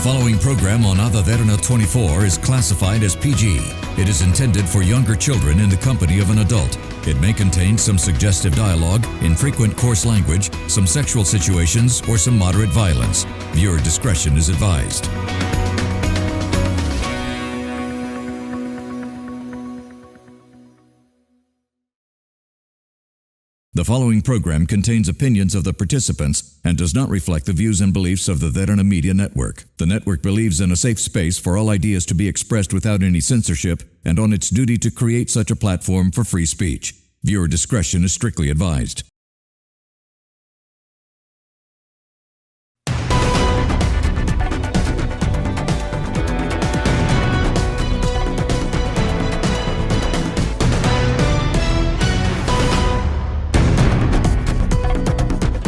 following program on Derana 24 is classified as PG. It is intended for younger children in the company of an adult. It may contain some suggestive dialogue, infrequent coarse language, some sexual situations, or some moderate violence. Viewer discretion is advised. The following program contains opinions of the participants and does not reflect the views and beliefs of the Derana Media Network. The network believes in a safe space for all ideas to be expressed without any censorship and on its duty to create such a platform for free speech. Viewer discretion is strictly advised.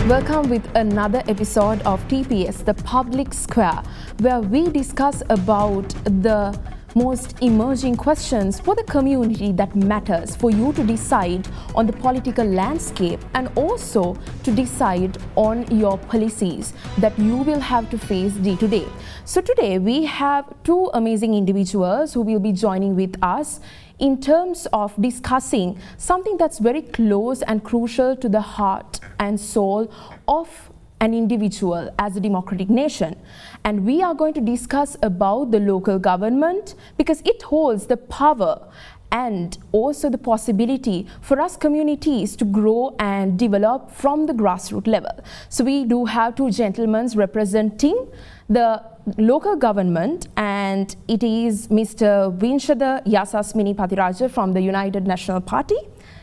Welcome with another episode of TPS, the Public Square, where we discuss about the most emerging questions for the community that matters for you to decide on the political landscape and also to decide on your policies that you will have to face day to day. So today we have two amazing individuals who will be joining with us in terms of discussing something that's very close and crucial to the heart and soul of an individual as a democratic nation. And we are going to discuss about the local government because it holds the power and also the possibility for us communities to grow and develop from the grassroots level. So we do have two gentlemen representing the local government, and it is Mr. Vinshada Yasasmini Pathiraja from the United National Party.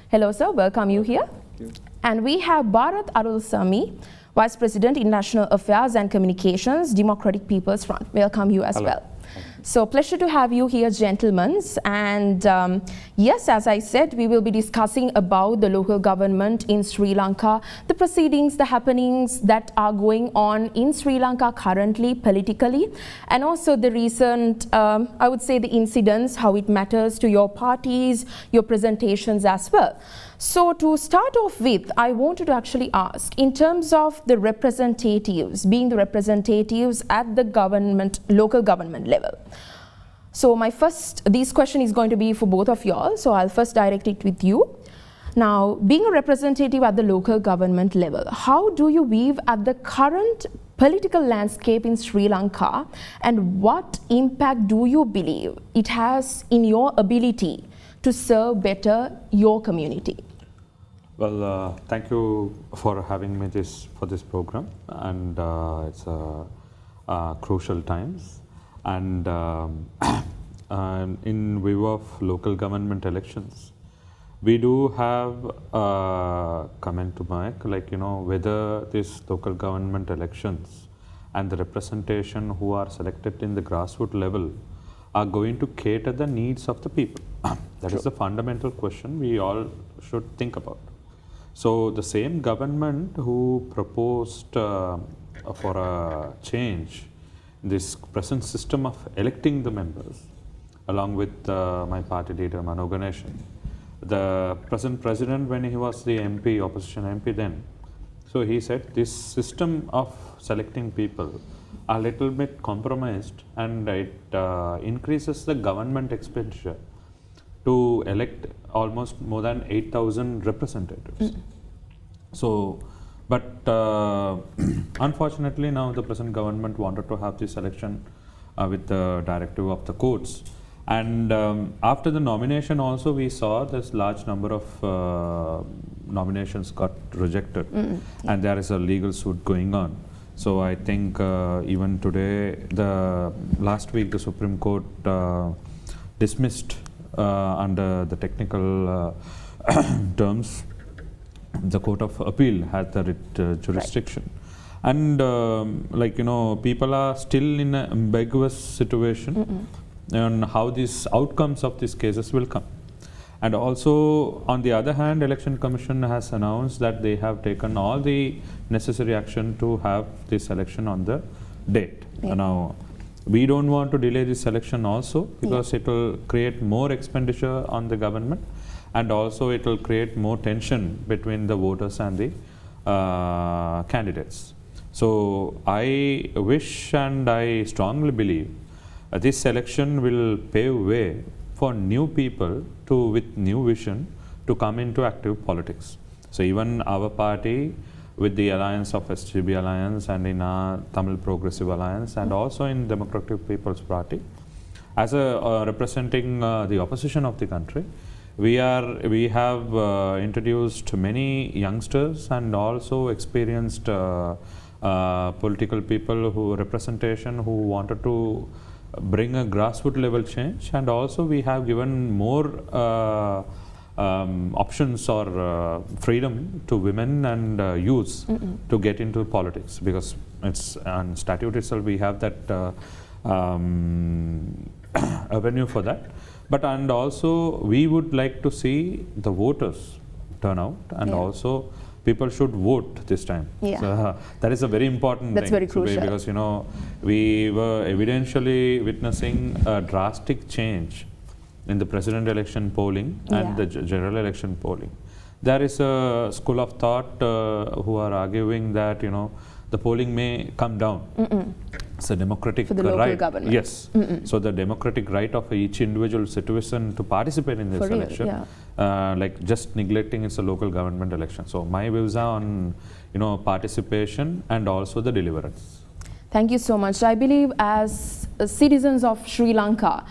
Hello sir, welcome you here. Thank you. And we have Barath Arullsamy, Vice President, International Affairs and Communications, Democratic People's Front. Welcome you as well. So pleasure to have you here, gentlemen. And yes, as I said, we will be discussing about the local government in Sri Lanka, the proceedings, the happenings that are going on in Sri Lanka currently politically, and also the recent, I would say, the incidents, how it matters to your parties, your presentations as well. So to start off with, I wanted to actually ask, in terms of the representatives, being the representatives at the government, local government level. So this question is going to be for both of y'all, so I'll first direct it with you. Now, being a representative at the local government level, how do you weave at the current political landscape in Sri Lanka, and what impact do you believe it has in your ability to serve better your community? Well, thank you for having me for this program, and it's crucial times. And in view of local government elections, we do have a comment to make, like, whether these local government elections and the representation who are selected in the grassroots level are going to cater the needs of the people. That is the fundamental question we all should think about. So the same government who proposed for a change this present system of electing the members, along with my party leader Mano Ganeshan, the present president, when he was the MP, opposition MP then, so he said this system of selecting people a little bit compromised, and it increases the government expenditure to elect almost more than 8,000 representatives. So, but unfortunately now the present government wanted to have this election with the directive of the courts. And after the nomination also, we saw this large number of nominations got rejected, and there is a legal suit going on. So I think even today, last week the Supreme Court dismissed under the technical terms, the Court of Appeal had the jurisdiction. Right. And people are still in an ambiguous situation on how these outcomes of these cases will come. And also, on the other hand, Election Commission has announced that they have taken all the necessary action to have this election on the date. Yeah. Now, we don't want to delay this election also, because it will create more expenditure on the government, and also it will create more tension between the voters and the candidates. So I wish and I strongly believe this election will pave way for new people with new vision to come into active politics. So even our party, with the alliance of SGB Alliance and in our Tamil Progressive Alliance and also in Democratic People's Party, as a representing the opposition of the country, we have introduced many youngsters and also experienced political people who wanted to bring a grassroots level change, and also we have given more options or freedom to women and youths to get into politics, because it's on statute itself we have that avenue for that. But and also we would like to see the voters turn out, and also people should vote this time. So, that is a very important That's thing. very crucial. Because we were evidentially witnessing a drastic change in the president election polling and the general election polling. There is a school of thought who are arguing that the polling may come down. It's a democratic for the right. local government. Yes. So the democratic right of each individual citizen to participate in this election, like just neglecting it's a local government election. So my views are on participation and also the deliverance. Thank you so much. I believe as citizens of Sri Lanka,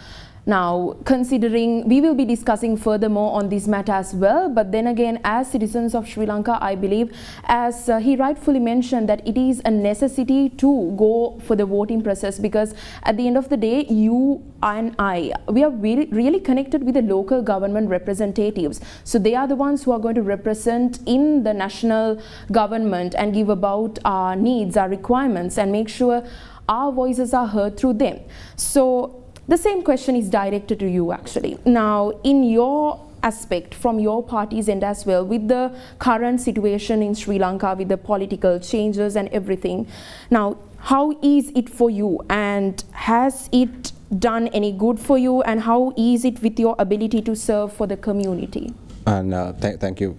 now, considering, we will be discussing furthermore on this matter as well, but then again, as citizens of Sri Lanka, I believe, as he rightfully mentioned, that it is a necessity to go for the voting process, because at the end of the day, you and I, we are really connected with the local government representatives. So they are the ones who are going to represent in the national government and give about our needs, our requirements, and make sure our voices are heard through them. So the same question is directed to you actually. Now, in your aspect, from your party's end as well, with the current situation in Sri Lanka, with the political changes and everything, now, how is it for you, and has it done any good for you, and how is it with your ability to serve for the community? And thank you,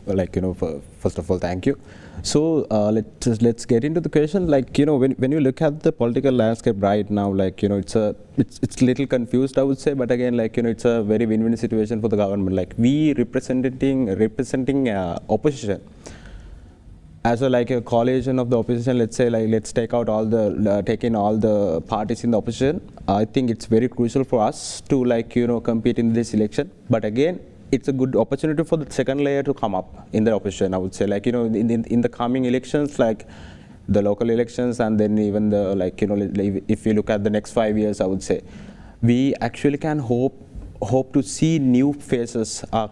first of all, thank you. So let's get into the question. When you look at the political landscape right now, it's a little confused, I would say, but again, it's a very win-win situation for the government. We representing opposition as a coalition of the opposition. Let's say, let's take out take in all the parties in the opposition. I think it's very crucial for us to compete in this election. But again, it's a good opportunity for the second layer to come up in the opposition, I would say. In the coming elections, the local elections, and then even the if you look at the next 5 years, I would say, we actually can hope to see new faces are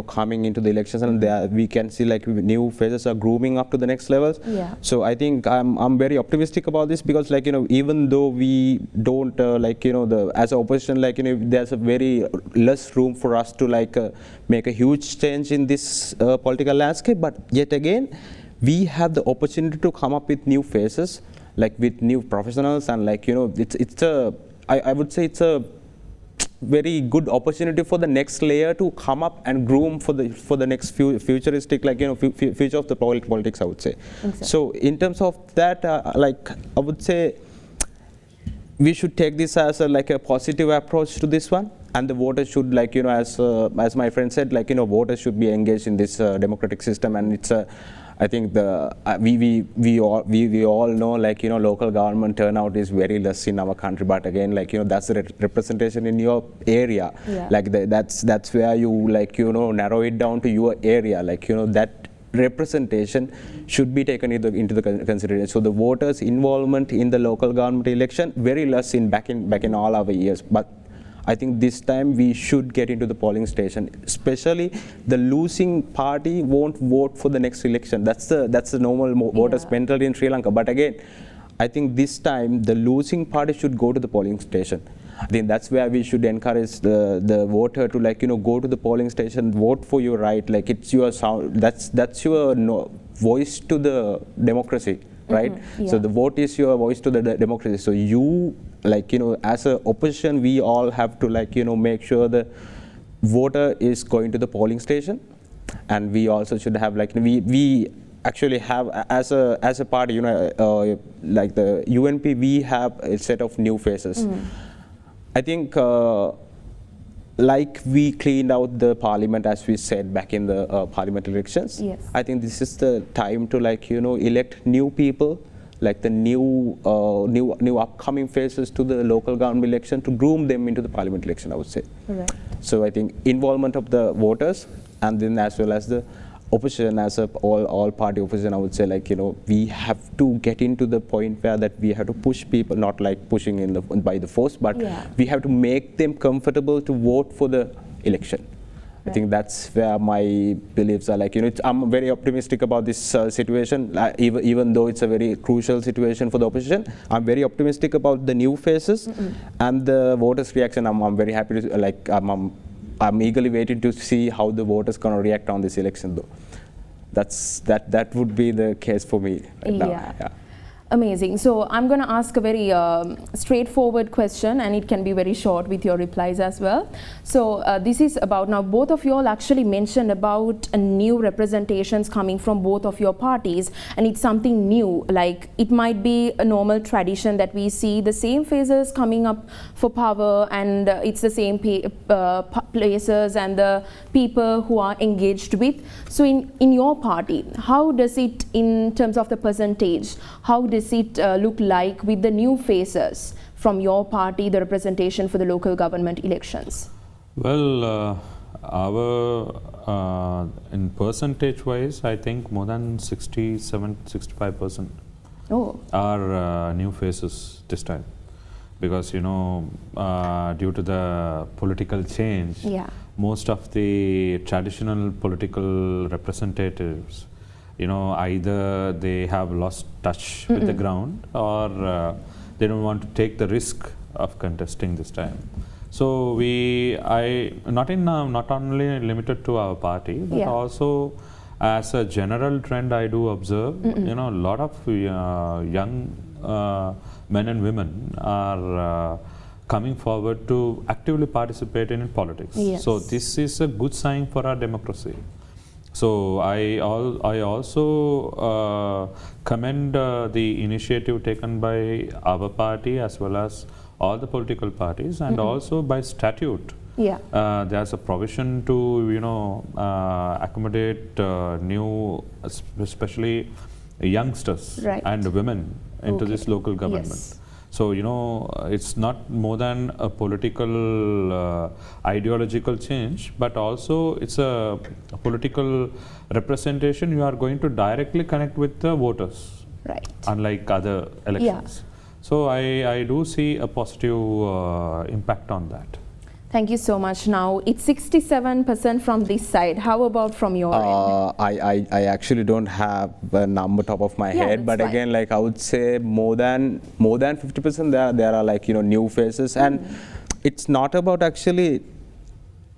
coming into the elections, and we can see new faces are grooming up to the next levels. So I think I'm very optimistic about this, because even though we don't as an opposition, there's a very less room for us to make a huge change in this political landscape, but yet again we have the opportunity to come up with new faces, with new professionals, and I would say it's a very good opportunity for the next layer to come up and groom for the next futuristic future of the politics, I would say. Exactly. So in terms of that, I would say we should take this as a positive approach to this one, and the voters should as my friend said, voters should be engaged in this democratic system. And it's I think we all know local government turnout is very less in our country, but again that's the representation in your area. That's where you narrow it down to your area, that representation should be taken into the consideration. So the voters' involvement in the local government election very less back in all our years, but I think this time we should get into the polling station. Especially the losing party won't vote for the next election. That's the normal voters' mentality in Sri Lanka. But again, I think this time the losing party should go to the polling station. I think that's where we should encourage the voter to go to the polling station, vote for your right. It's your sound. That's your voice to the democracy, right? So the vote is your voice to the democracy. So you as a opposition, we all have to make sure the voter is going to the polling station, and we also should have we actually have as a party, like the UNP, we have a set of new faces. I think like we cleaned out the parliament, as we said back in the parliament elections. Yes. I think this is the time to elect new people, like the new upcoming faces to the local government election, to groom them into the parliament election, I would say. Right. So I think involvement of the voters, and then as well as the opposition, as a all party opposition, I would say, we have to get into the point where that we have to push people, not like pushing by the force, but we have to make them comfortable to vote for the election. I think that's where my beliefs are. I'm very optimistic about this situation, even though it's a very crucial situation for the opposition. I'm very optimistic about the new faces and the voters' reaction. I'm very happy to I'm eagerly waiting to see how the voters gonna react on this election, though. That would be the case for me right now. Yeah. Amazing. So I'm going to ask a very straightforward question, and it can be very short with your replies as well. So this is about, now both of you all actually mentioned about new representations coming from both of your parties, and it's something new. Like it might be a normal tradition that we see the same faces coming up for power, and it's the same places and the people who are engaged with. So in your party, how does it, in terms of the percentage, how does it look like with the new faces from your party, the representation for the local government elections? Well, our in percentage wise, I think more than 67-65% are new faces this time, because due to the political change, most of the traditional political representatives, either they have lost touch with the ground, or they don't want to take the risk of contesting this time. So not only limited to our party, but also as a general trend, I do observe, a lot of young men and women are coming forward to actively participate in politics. Yes. So this is a good sign for our democracy. So I also commend the initiative taken by our party as well as all the political parties, and also by statute. There's a provision to accommodate new, especially youngsters and women into this local government. Yes. So it's not more than a political ideological change, but also it's a political representation. You are going to directly connect with the voters, unlike other elections. So I do see a positive impact on that. Thank you so much. Now it's 67% from this side. How about from your end? I actually don't have a number top of my head, but again, I would say more than 50% there are new faces, and it's not about actually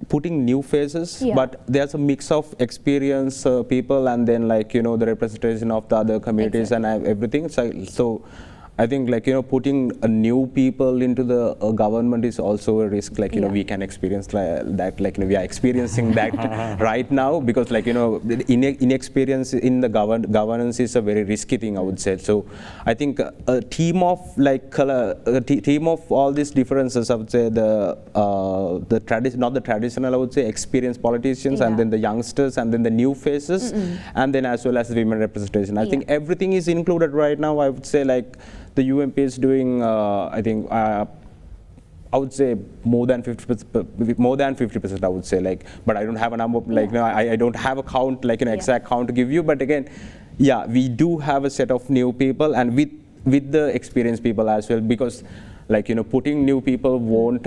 putting new faces, but there's a mix of experienced people, and then the representation of the other communities and everything. So I think putting new people into the government is also a risk. We can experience that. We are experiencing that right now, because inexperience in the governance is a very risky thing, I would say. So I think a team of team of all these differences, I would say not the traditional, I would say experienced politicians, and then the youngsters, and then the new faces, and then as well as the women representation. I think everything is included right now. I would say the UMP is doing, I think, I would say more than 50%, I would say, but I don't have a number, I don't have a count, exact count to give you, but again, we do have a set of new people, and with the experienced people as well, because putting new people won't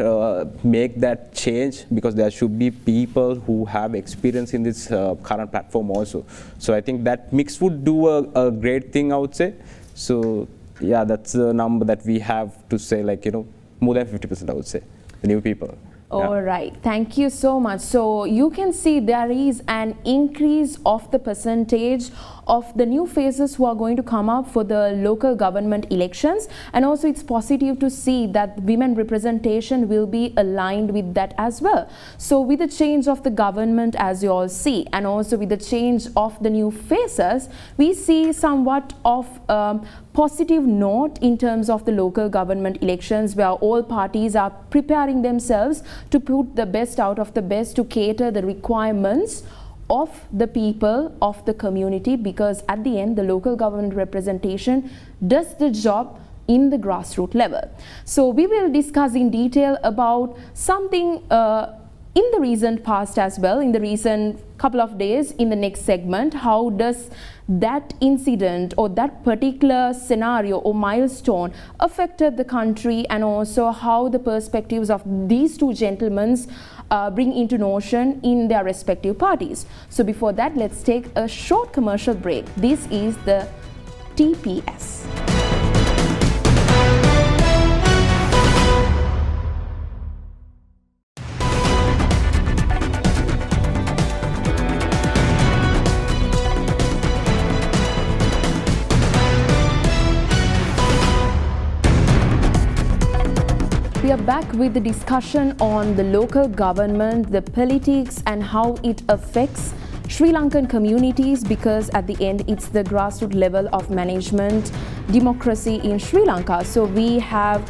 make that change, because there should be people who have experience in this current platform also. So I think that mix would do a great thing, I would say. So that's the number that we have to say, more than 50%, I would say, the new people. All right, thank you so much. So you can see there is an increase of the percentage of the new faces who are going to come up for the local government elections, and also it's positive to see that women representation will be aligned with that as well. So with the change of the government, as you all see, and also with the change of the new faces, we see somewhat of positive note in terms of the local government elections, where all parties are preparing themselves to put the best out of the best to cater the requirements of the people of the community, because at the end the local government representation does the job in the grassroots level. So we will discuss in detail about something in the recent past as well, in the recent couple of days in the next segment. How does that incident or that particular scenario or milestone affected the country, and also how the perspectives of these two gentlemen bring into notion in their respective parties. So before that, let's take a short commercial break. This is the TPS. We are back with the discussion on the local government, the politics, and how it affects Sri Lankan communities, because at the end it's the grassroots level of management democracy in Sri Lanka. So we have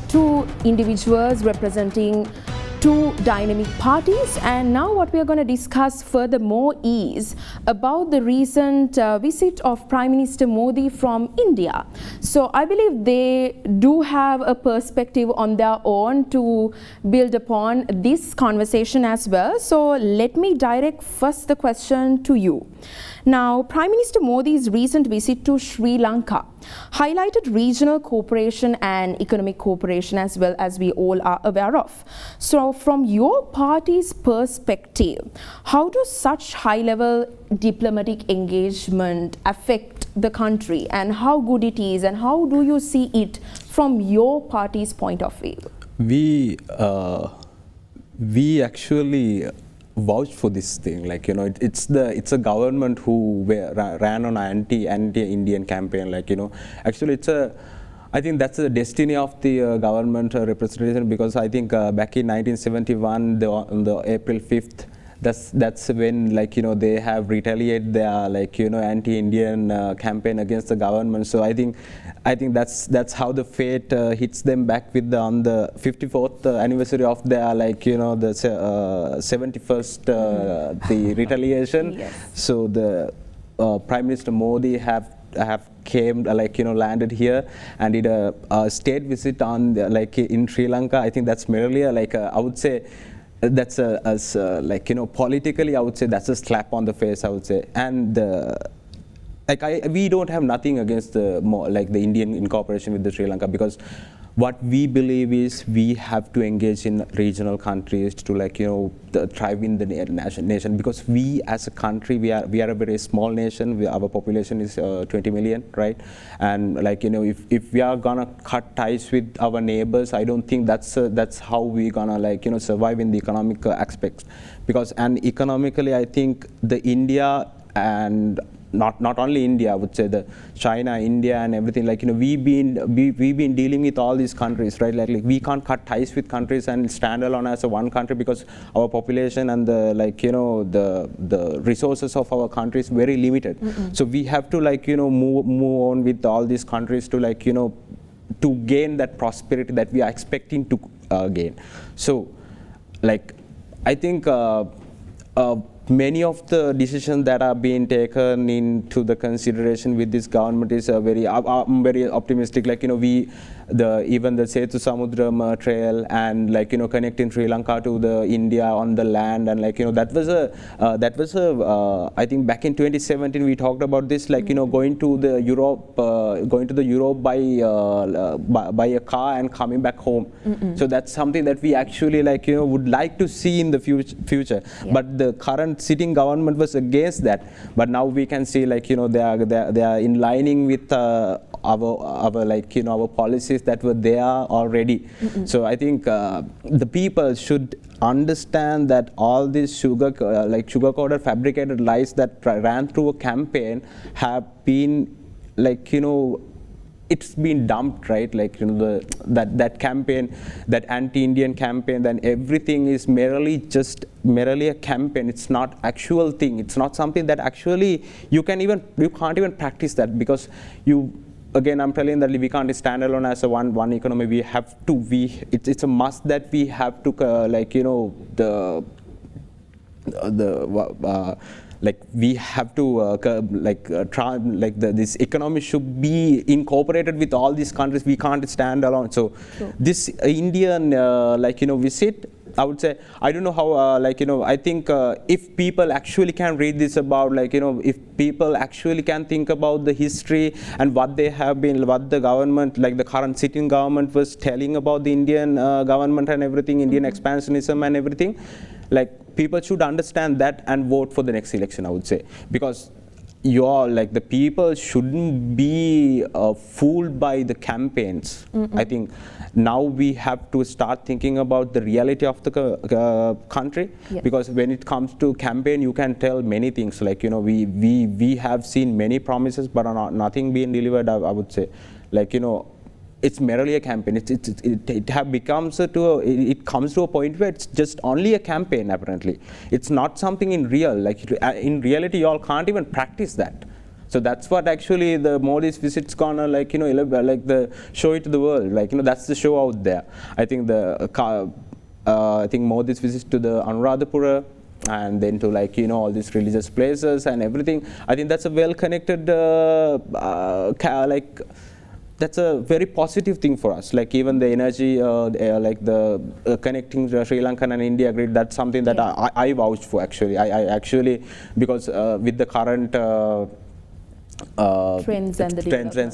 two individuals representing two dynamic parties, and now what we are going to discuss furthermore is about the recent visit of Prime Minister Modi from India. So I believe they do have a perspective on their own to build upon this conversation as well. So let me direct first the question to you. Now, Prime Minister Modi's recent visit to Sri Lanka highlighted regional cooperation and economic cooperation, as well, as we all are aware of. So from your party's perspective, how does such high-level diplomatic engagement affect the country, and how good it is, and how do you see it from your party's point of view? We actually vouch for this thing, like, you know, it's a government who ran on anti-Indian campaign, like, you know, actually I think that's the destiny of the government representation, because I think back in 1971, on the April 5th, that's when, like, you know, they have retaliated their, like, you know, anti-Indian campaign against the government. So I think that's how the fate hits them back with on the 54th anniversary of their, like, you know, the 71st the retaliation. Yes. So the Prime Minister Modi have came, like, you know, landed here and did a state visit on like in Sri Lanka. I think that's merely like I would say that's like, you know, politically I would say that's a slap on the face, I would say. And like we don't have nothing against the Indian incorporation with the Sri Lanka, because what we believe is we have to engage in regional countries to, like, you know, thrive in the nation, because we as a country, we are a very small nation. Our population is 20 million, right? And, like, you know, if we are gonna cut ties with our neighbors, I don't think that's how we gonna, like, you know, survive in the economic aspects, because and economically I think the India and not only India, I would say the China, India, and everything, like, you know, we've been dealing with all these countries, right? Like we can't cut ties with countries and stand alone as a one country, because our population and the, like, you know, the resources of our country is very limited. So we have to, like, you know, move on with all these countries to, like, you know, to gain that prosperity that we are expecting to gain. So, like, I think many of the decisions that are being taken into the consideration with this government is very optimistic. Like, you know, even the Setu Samudram trail and, like, you know, connecting Sri Lanka to the India on the land, and, like, you know, that was a I think back in 2017 we talked about this, like, you know, going to the Europe by a car and coming back home. So that's something that we actually, like, you know, would like to see in the future. Yeah. But the current sitting government was against that. But now we can see, like, you know, they are in lining with our like our policies that were there already. So I think the people should understand that all these sugar-coated fabricated lies that ran through a campaign have been like it's been dumped, right? Like that campaign, that anti-Indian campaign, then everything is merely a campaign. It's not actual thing. It's not something that actually you can't even practice that, because again, I'm telling that we can't stand alone as a one economy. We have to. It's a must that we have to we have to this economy should be incorporated with all these countries. We can't stand alone. So this Indian visit, I would say, I don't know how I think if people actually can read this about if people actually can think about the history and what they have been, what the government, like the current sitting government, was telling about the Indian government and everything, Indian expansionism and everything, people should understand that and vote for the next election, I would say, because the people shouldn't be fooled by the campaigns. I think now we have to start thinking about the reality of the country, because when it comes to campaign, you can tell many things. We have seen many promises, but nothing being delivered. I would say, it's merely a campaign. It comes to a point where it's just only a campaign. Apparently, it's not something in real. In reality, you all can't even practice that. So that's what actually the Modi's visit's gonna show it to the world. That's the show out there. I think I think Modi's visit to the Anuradhapura, and then to all these religious places and everything. I think that's a well-connected that's a very positive thing for us. Even the energy, the connecting Sri Lanka and India grid, that's something that I vouch for actually. I actually, because with the current trends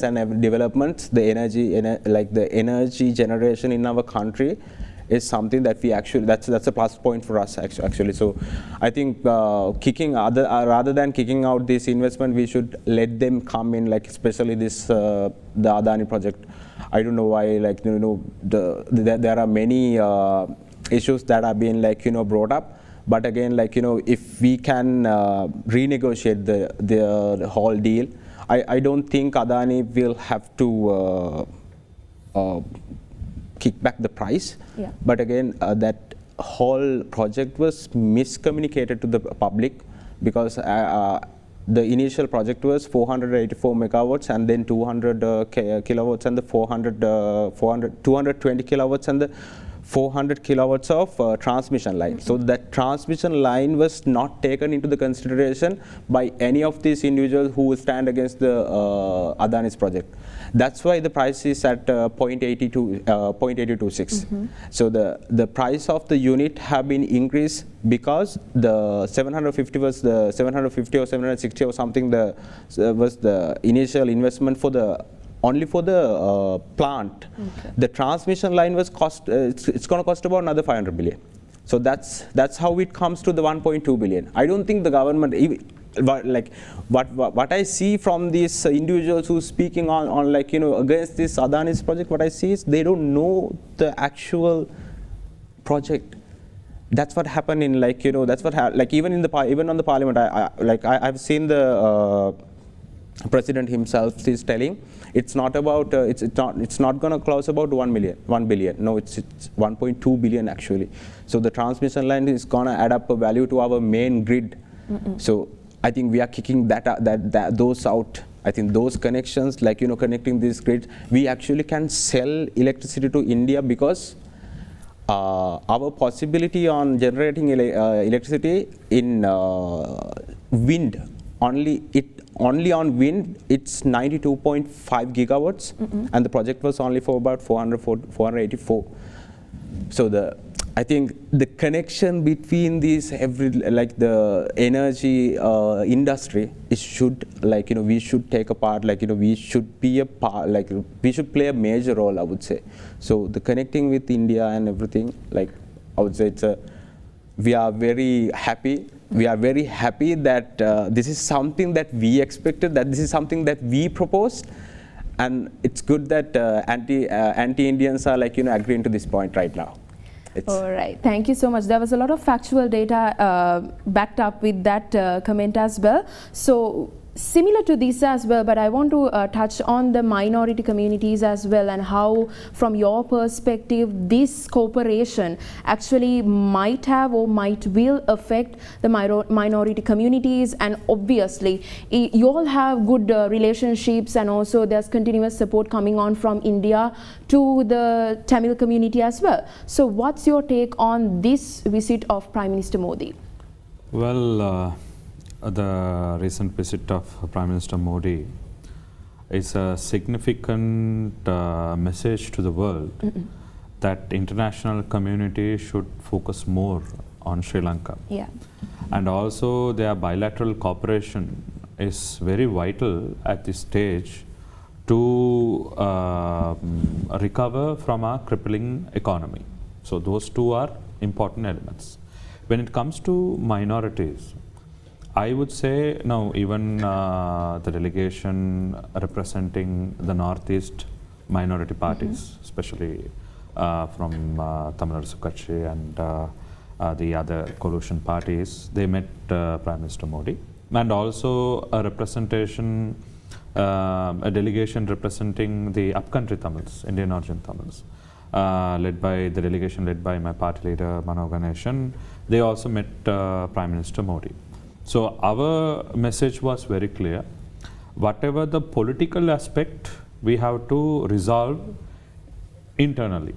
and developments, the energy generation in our country is something that we actually, that's a plus point for us actually. So I think rather than kicking out this investment, we should let them come in, especially this the Adani project. I don't know why, there are many issues that are being brought up, but again, if we can renegotiate the whole deal, I don't think Adani will have to kick back the price. But again, that whole project was miscommunicated to the public, because the initial project was 484 megawatts and then 200 kilowatts and the 220 kilowatts and the 400 kilowatts of transmission line. So that transmission line was not taken into the consideration by any of these individuals who will stand against the Adani's project. That's why the price is at 0.826. So the price of the unit have been increased because the 750 was the 750 or 760 or something was the initial investment for only for the plant. The transmission line was it's going to cost about another 500 billion. So that's how it comes to the 1.2 billion. I don't think the government, what I see from these individuals who speaking on against this Adani's project, what I see is they don't know the actual project. That's what happened in that's what even on the parliament. I've seen the president himself is telling it's not about it's not going to close about 1 billion. No, it's 1.2 billion actually. So the transmission line is going to add up a value to our main grid. So I think we are kicking those out. I think those connections, connecting these grids, we actually can sell electricity to India, because our possibility on generating electricity in wind, only on wind, it's 92.5 gigawatts, and the project was only for about 484. So I think the connection between these the energy industry should we should take a part, we should be a part, we should play a major role, I would say. So the connecting with India and everything, I would say we are very happy. We are very happy that this is something that we expected, that this is something that we proposed, and it's good that anti-Indians are agreeing to this point right now. All right, thank you so much. There was a lot of factual data backed up with that comment as well. So similar to this as well, but I want to touch on the minority communities as well, and how from your perspective this cooperation actually might have or might will affect the minority communities. And obviously you all have good relationships, and also there's continuous support coming on from India to the Tamil community as well. So what's your take on this visit of Prime Minister Modi? Well, the recent visit of Prime Minister Modi is a significant message to the world that international community should focus more on Sri Lanka. Yeah. And also their bilateral cooperation is very vital at this stage to recover from our crippling economy. So those two are important elements. When it comes to minorities, I would say now even the delegation representing the Northeast minority parties, especially from Tamil Nadu Sukatchi and the other coalition parties, they met Prime Minister Modi, and also a representation, a delegation representing the upcountry Tamils, Indian origin Tamils, led by the delegation led by my party leader Mano Ganeshan. They also met Prime Minister Modi. So our message was very clear. Whatever the political aspect, we have to resolve internally.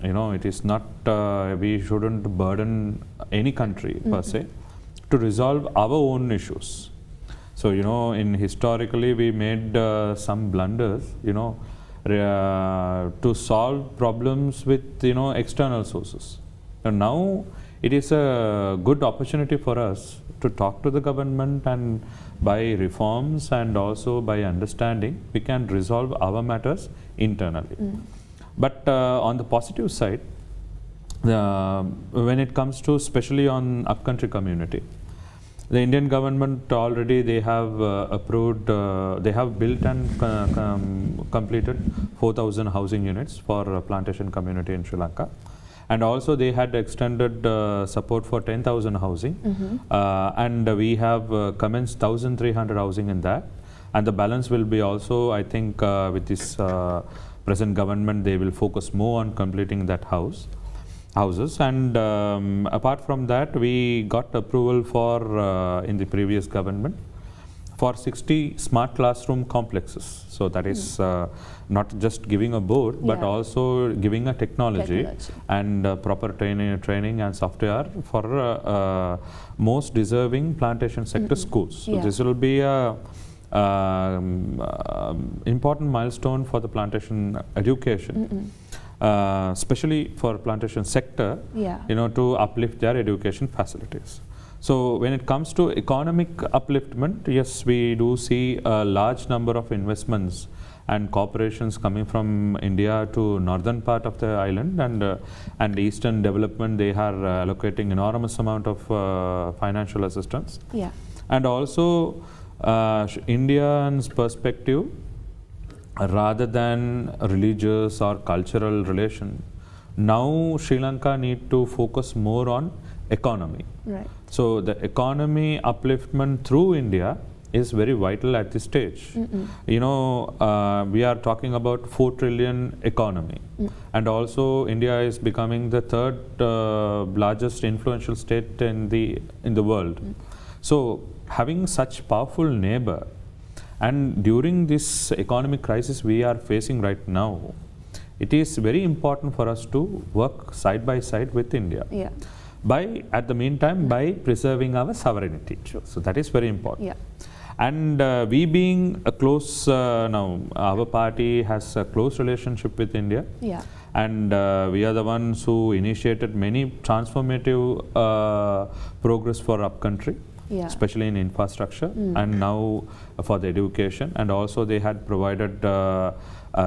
You know, it is not, we shouldn't burden any country per se to resolve our own issues. So, you know, historically we made some blunders, you know, to solve problems with, you know, external sources. And now it is a good opportunity for us to talk to the government, and by reforms and also by understanding, we can resolve our matters internally. But on the positive side, when it comes to especially on upcountry community, the Indian government already they have approved, they have built and completed 4,000 housing units for plantation community in Sri Lanka. And also they had extended support for 10,000 housing, and we have commenced 1,300 housing in that, and the balance will be also, I think, with this present government, they will focus more on completing that houses. And apart from that, we got approval for in the previous government for 60 smart classroom complexes. So that is not just giving a board, but also giving a technology and proper training and software for most deserving plantation sector schools. So this will be a important milestone for the plantation education, especially for plantation sector, you know, to uplift their education facilities. So when it comes to economic upliftment, yes, we do see a large number of investments and corporations coming from India to northern part of the island, and eastern development, they are allocating enormous amount of financial assistance. And also India's perspective, rather than religious or cultural relation, now Sri Lanka need to focus more on economy. So the economy upliftment through India is very vital at this stage. You know, we are talking about 4 trillion economy, and also India is becoming the third largest influential state in the world. So having such powerful neighbor, and during this economic crisis we are facing right now, it is very important for us to work side by side with India. At the meantime, by preserving our sovereignty. So that is very important. And we being a close, now our party has a close relationship with India. And we are the ones who initiated many transformative progress for upcountry, especially in infrastructure, and now for the education. And also they had provided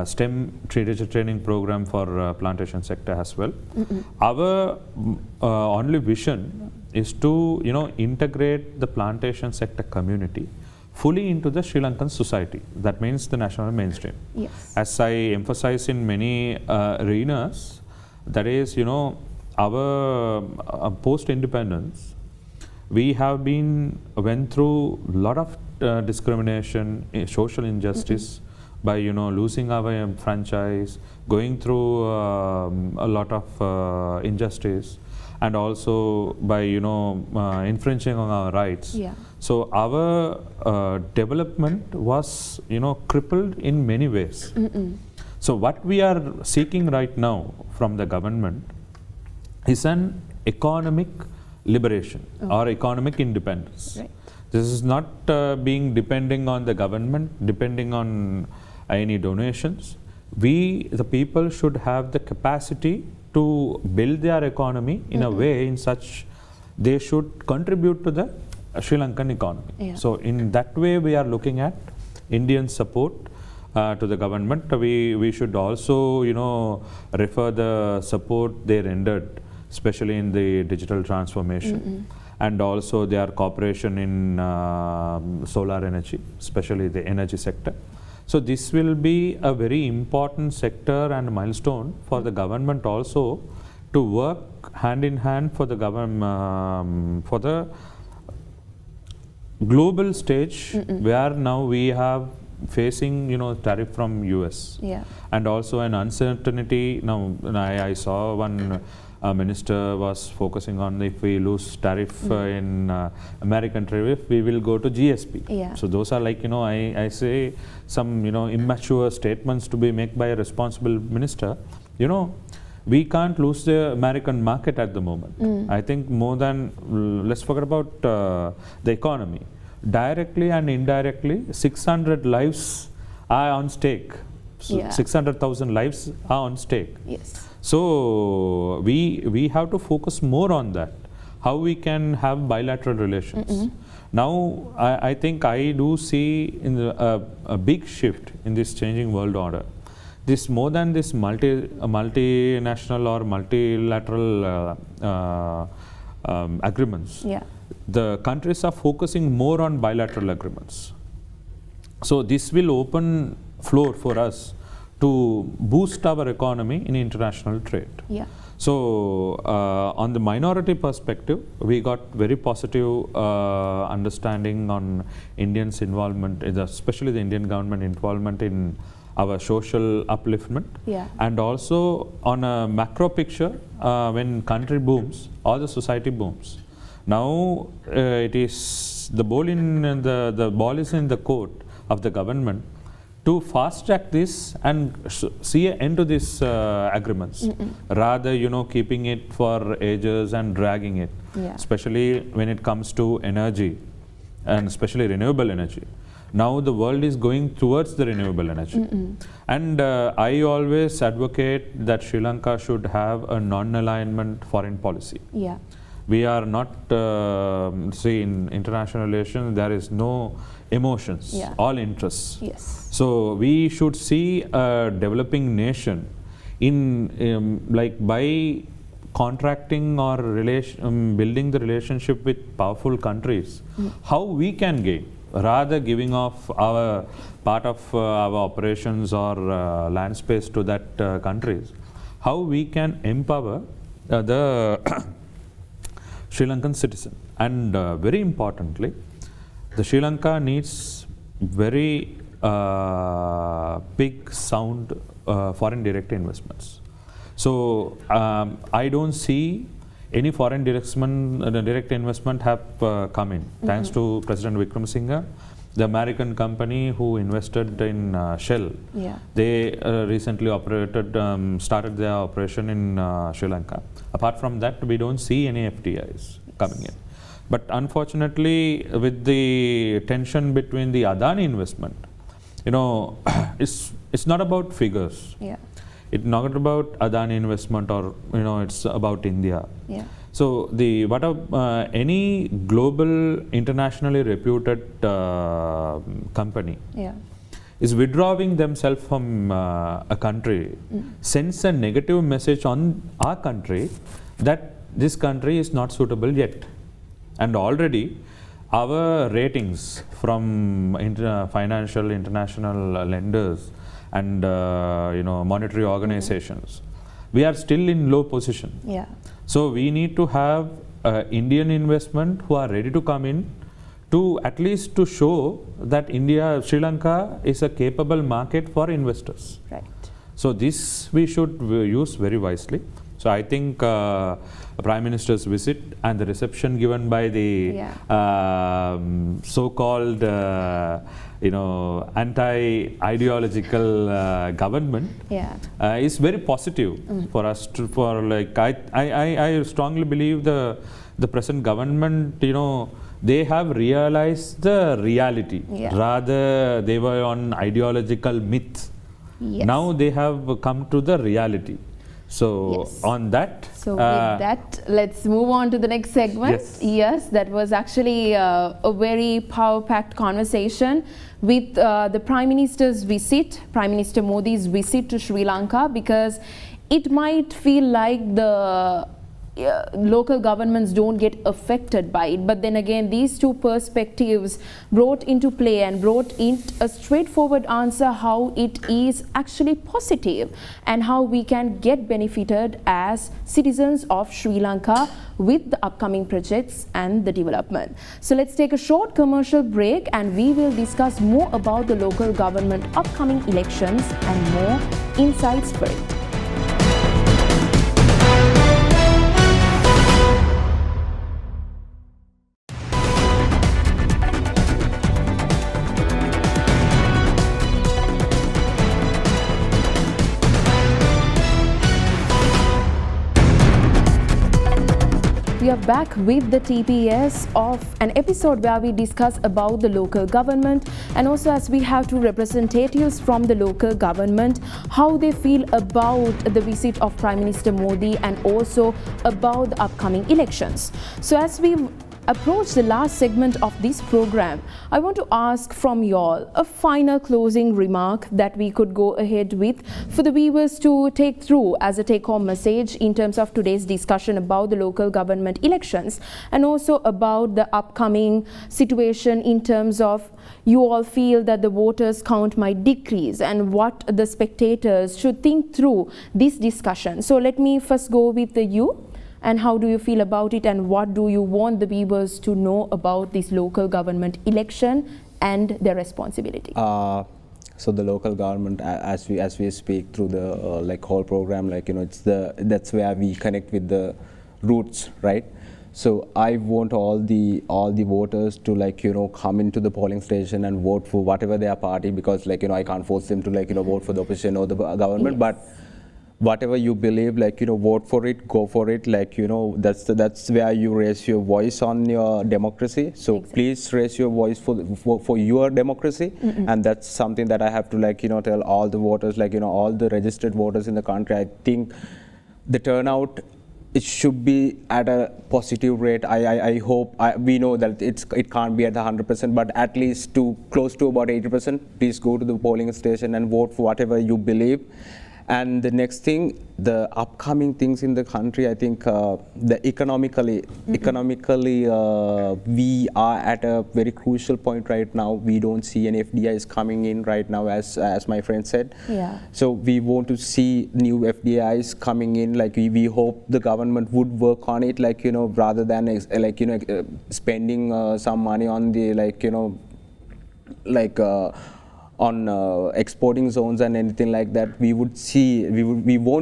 STEM teacher training program for plantation sector as well. Our only vision is to, you know, integrate the plantation sector community fully into the Sri Lankan society. That means the national mainstream. Yes. As I emphasize in many arenas, that is, our post-independence, we have went through a lot of discrimination, social injustice, by losing our franchise, going through a lot of injustice, and also by infringing on our rights. Yeah. So our development was crippled in many ways. So what we are seeking right now from the government is an economic liberation or economic independence. Right. This is not being depending on the government, depending on any donations. We, the people, should have the capacity to build their economy in a way in such they should contribute to the Sri Lankan economy. Yeah. So in that way we are looking at Indian support to the government. We should also refer the support they rendered, especially in the digital transformation, and also their cooperation in solar energy, especially the energy sector. So this will be a very important sector and milestone for the government also to work hand in hand for the government for the global stage where now we have facing tariff from US, Yeah. and also an uncertainty. Now I saw one minister was focusing on if we lose tariff in American tariff, we will go to GSP. Yeah. So those are like I say some immature statements to be made by a responsible minister. We can't lose the American market at the moment. I think more than let's forget about the economy. Directly and indirectly, 600 lives are on stake. So Yeah. 600,000 lives are on stake. Yes. So we have to focus more on that, how we can have bilateral relations. Now I think I do see in a big shift in this changing world order. This more than this multinational or multilateral agreements. Yeah. The countries are focusing more on bilateral agreements. So this will open floor for us to boost our economy in international trade. Yeah. So on the minority perspective, we got very positive understanding on Indians' involvement, especially the Indian government involvement in our social upliftment. Yeah. And also on a macro picture, when country booms, all the society booms. Now it is the ball is in the court of the government to fast track this and see an end to these agreements, rather keeping it for ages and dragging it, Yeah. especially when it comes to energy and especially renewable energy. Now the world is going towards the renewable energy, and I always advocate that Sri Lanka should have a non-alignment foreign policy. Yeah. We are not, see, in international relations, there is no emotions, Yeah. all interests. Yes. So we should see a developing nation in by contracting or building the relationship with powerful countries, how we can gain, rather giving off our part of our operations or land space to that countries, how we can empower the Sri Lankan citizen. And very importantly, the Sri Lanka needs very big sound foreign direct investments. So I don't see any foreign direct investment have come in. Thanks to President Wickremesinghe, the American company who invested in Shell, Yeah. they recently started their operation in Sri Lanka. Apart from that, we don't see any FDIs coming in. But unfortunately, with the tension between the Adani investment, it's not about figures. Yeah. It's not about Adani investment, or it's about India. Yeah. So any global, internationally reputed company Yeah. is withdrawing themselves from a country, sends a negative message on our country that this country is not suitable yet. And already our ratings from financial international lenders and monetary organizations, we are still in low position. Yeah. So we need to have Indian investment who are ready to come in to at least to show that Sri Lanka is a capable market for investors. Right. So this we should use very wisely. So I think Prime Minister's visit and the reception given by the so-called anti-ideological government is very positive for us to, I strongly believe the present government, they have realized the reality. Rather they were on ideological myth. Now they have come to the reality. So on that. So with that, let's move on to the next segment. Yes, that was actually a very power-packed conversation with the Prime Minister's visit, Prime Minister Modi's visit to Sri Lanka, because it might feel like the local governments don't get affected by it, but then again these two perspectives brought into play and brought in a straightforward answer how it is actually positive and how we can get benefited as citizens of Sri Lanka with the upcoming projects and the development. So let's take a short commercial break and we will discuss more about the local government upcoming elections and more insights for it. We are back with the TPS of an episode where we discuss about the local government, and also as we have two representatives from the local government, how they feel about the visit of Prime Minister Modi and also about the upcoming elections. So as we approach the last segment of this program, I want to ask from you all a final closing remark that we could go ahead with for the viewers to take through as a take-home message in terms of today's discussion about the local government elections and also about the upcoming situation in terms of you all feel that the voters count might decrease and what the spectators should think through this discussion. So let me first go with you. And how do you feel about it, and what do you want the viewers to know about this local government election and their responsibility? So the local government, as we speak through the whole program, that's where we connect with the roots, right? So I want all the voters to come into the polling station and vote for whatever their party, because I can't force them to vote for the opposition or the government, but whatever you believe, vote for it, go for it, that's where you raise your voice on your democracy. So please raise your voice for your democracy. And that's something that I have to tell all the voters, all the registered voters in the country. I think the turnout, it should be at a positive rate. I hope, we know that it can't be at 100%, but at least close to about 80%. Please go to the polling station and vote for whatever you believe. And the next thing, the upcoming things in the country, I think economically, we are at a very crucial point right now. We don't see any FDIs coming in right now, as my friend said. So we want to see new FDIs coming in. We hope the government would work on it, rather than spending some money on the on exporting zones and anything like that. We want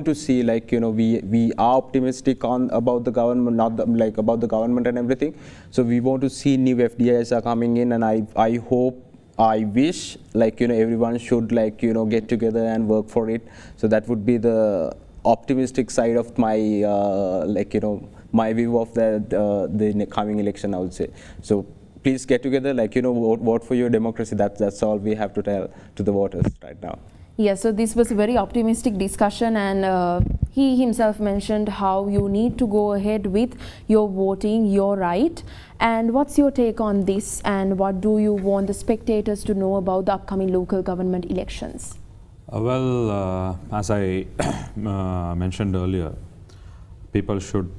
to see we are optimistic about the government, not about the government and everything. So we want to see new FDIs are coming in, and I hope, I wish everyone should get together and work for it. So that would be the optimistic side of my my view of the coming election, I would say. So please get together, vote for your democracy. That's all we have to tell to the voters right now. Yes, so this was a very optimistic discussion, and he himself mentioned how you need to go ahead with your voting, your right. And what's your take on this, and what do you want the spectators to know about the upcoming local government elections? As I mentioned earlier, people should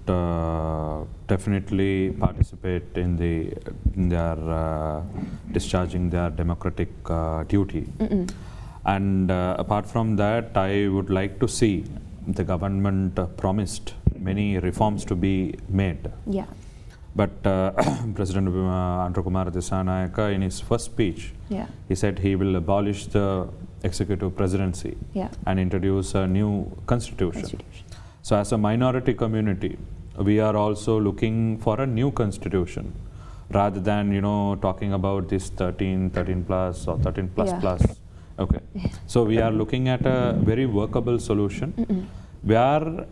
definitely participate in their discharging their democratic duty. And apart from that, I would like to see the government promised many reforms to be made. Yeah. But President Andrew Kumar Dissanayaka, in his first speech, he said he will abolish the executive presidency and introduce a new constitution. So as a minority community, we are also looking for a new constitution rather than, talking about this 13 plus or 13 plus. Okay. So we are looking at a very workable solution where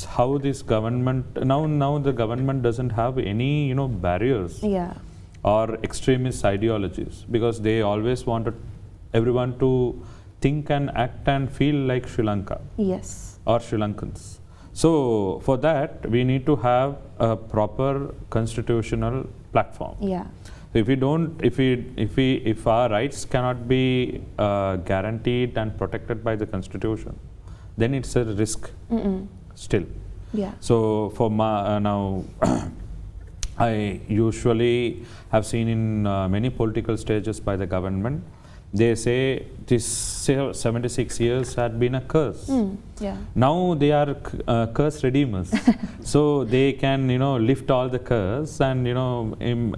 how this government, now the government doesn't have any, barriers or extremist ideologies, because they always wanted everyone to think and act and feel like Sri Lanka. Yes. Or Sri Lankans. So for that, we need to have a proper constitutional platform. Yeah. So if our rights cannot be guaranteed and protected by the constitution, then it's a risk still. Yeah. So for now, I usually have seen in many political stages by the government, they say this 76 years had been a curse. Now they are curse redeemers. So they can, lift all the curse and,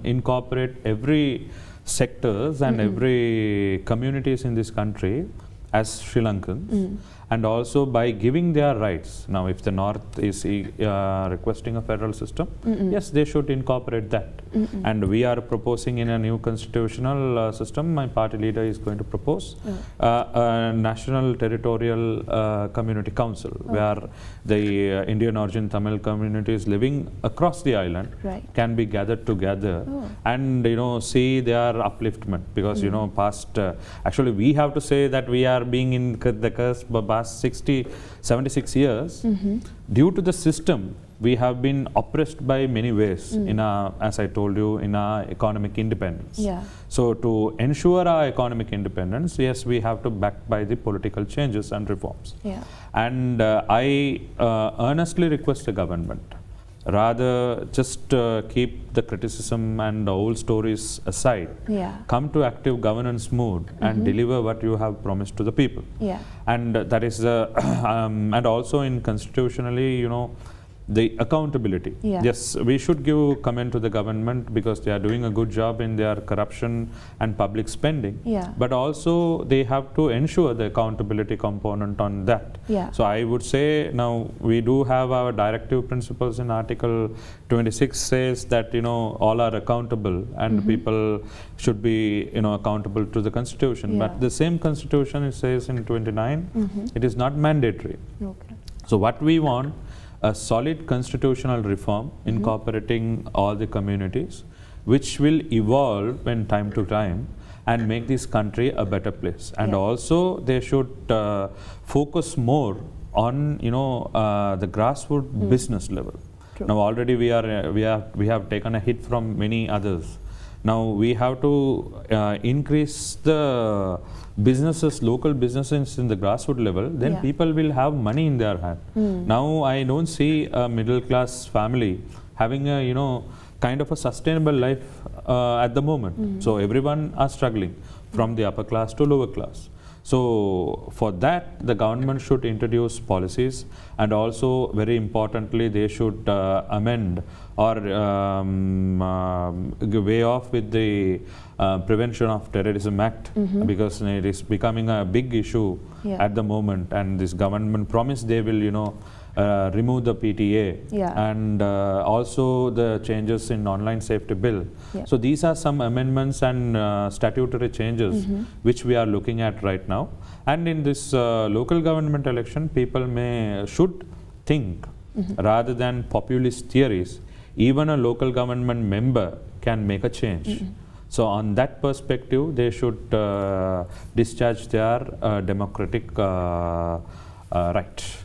incorporate every sectors and every communities in this country as Sri Lankans. And also by giving their rights. Now if the North is requesting a federal system, yes, they should incorporate that. And we are proposing in a new constitutional system, my party leader is going to propose a national territorial community council where the Indian origin Tamil communities living across the island can be gathered together and see their upliftment, because past actually we have to say that we are being in the curse past 76 years. Due to the system, we have been oppressed by many ways in our, as I told you, in our economic independence. So to ensure our economic independence, yes, we have to back by the political changes and reforms. And I earnestly request the government, rather just keep the criticism and the old stories aside, come to active governance mode and deliver what you have promised to the people. And that is and also in constitutionally, the accountability. Yes, we should give comment to the government because they are doing a good job in their corruption and public spending. But also they have to ensure the accountability component on that. So I would say now we do have our directive principles in Article 26 says that all are accountable and people should be accountable to the constitution. But the same constitution, it says in 29, it is not mandatory. So what we want, a solid constitutional reform incorporating all the communities, which will evolve when time to time and make this country a better place. And also they should focus more on the grassroots business level. Now already we have taken a hit from many others. Now we have to increase the businesses, local businesses in the grassroots level, then people will have money in their hand. Now I don't see a middle class family having a kind of a sustainable life at the moment. So everyone are struggling from the upper class to lower class. So for that, the government should introduce policies, and also very importantly, they should amend or way off with the Prevention of Terrorism Act, because it is becoming a big issue at the moment, and this government promised they will remove the PTA and also the changes in online safety bill. So these are some amendments and statutory changes which we are looking at right now. And in this local government election, people should think rather than populist theories. Even a local government member can make a change. So on that perspective, they should discharge their democratic right.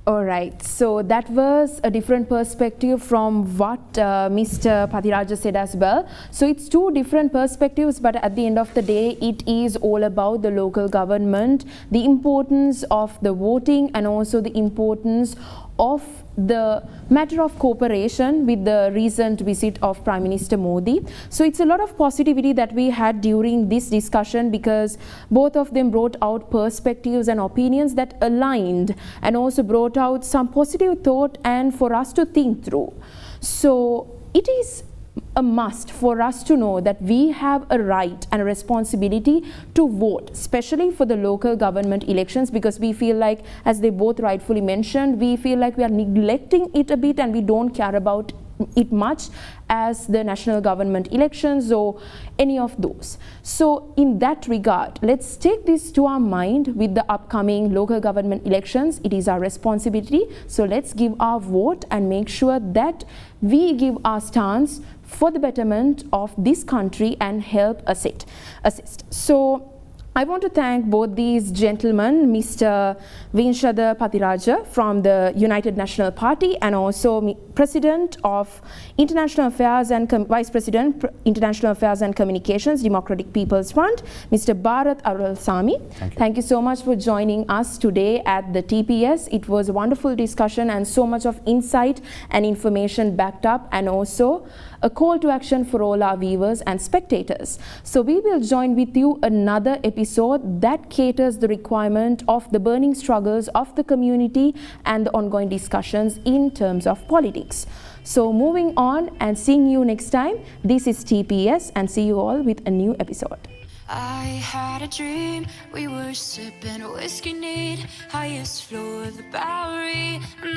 All right, so that was a different perspective from what Mr. Pathiraja said as well. So it's two different perspectives, but at the end of the day, it is all about the local government, the importance of the voting, and also the importance of the matter of cooperation with the recent visit of Prime Minister Modi. So it's a lot of positivity that we had during this discussion, because both of them brought out perspectives and opinions that aligned, and also brought out some positive thought and for us to think through. So it is a must for us to know that we have a right and a responsibility to vote, especially for the local government elections, because we feel like, as they both rightfully mentioned, we feel like we are neglecting it a bit and we don't care about it much as the national government elections or any of those. So in that regard, let's take this to our mind with the upcoming local government elections. It is our responsibility. So let's give our vote and make sure that we give our stance for the betterment of this country and help assist. So I want to thank both these gentlemen, Mr. Vinshada Pathiraja from the United National Party, and also President of International Affairs and Vice President, International Affairs and Communications, Democratic People's Front, Mr. Barath Arullsamy. Thank you so much for joining us today at the TPS. It was a wonderful discussion and so much of insight and information backed up, and also a call to action for all our viewers and spectators. So we will join with you another episode that caters the requirement of the burning struggles of the community and the ongoing discussions in terms of politics. So moving on and seeing you next time. This is TPS, and see you all with a new episode. I had a dream, we were sipping whiskey neat, highest floor of the Bowery, and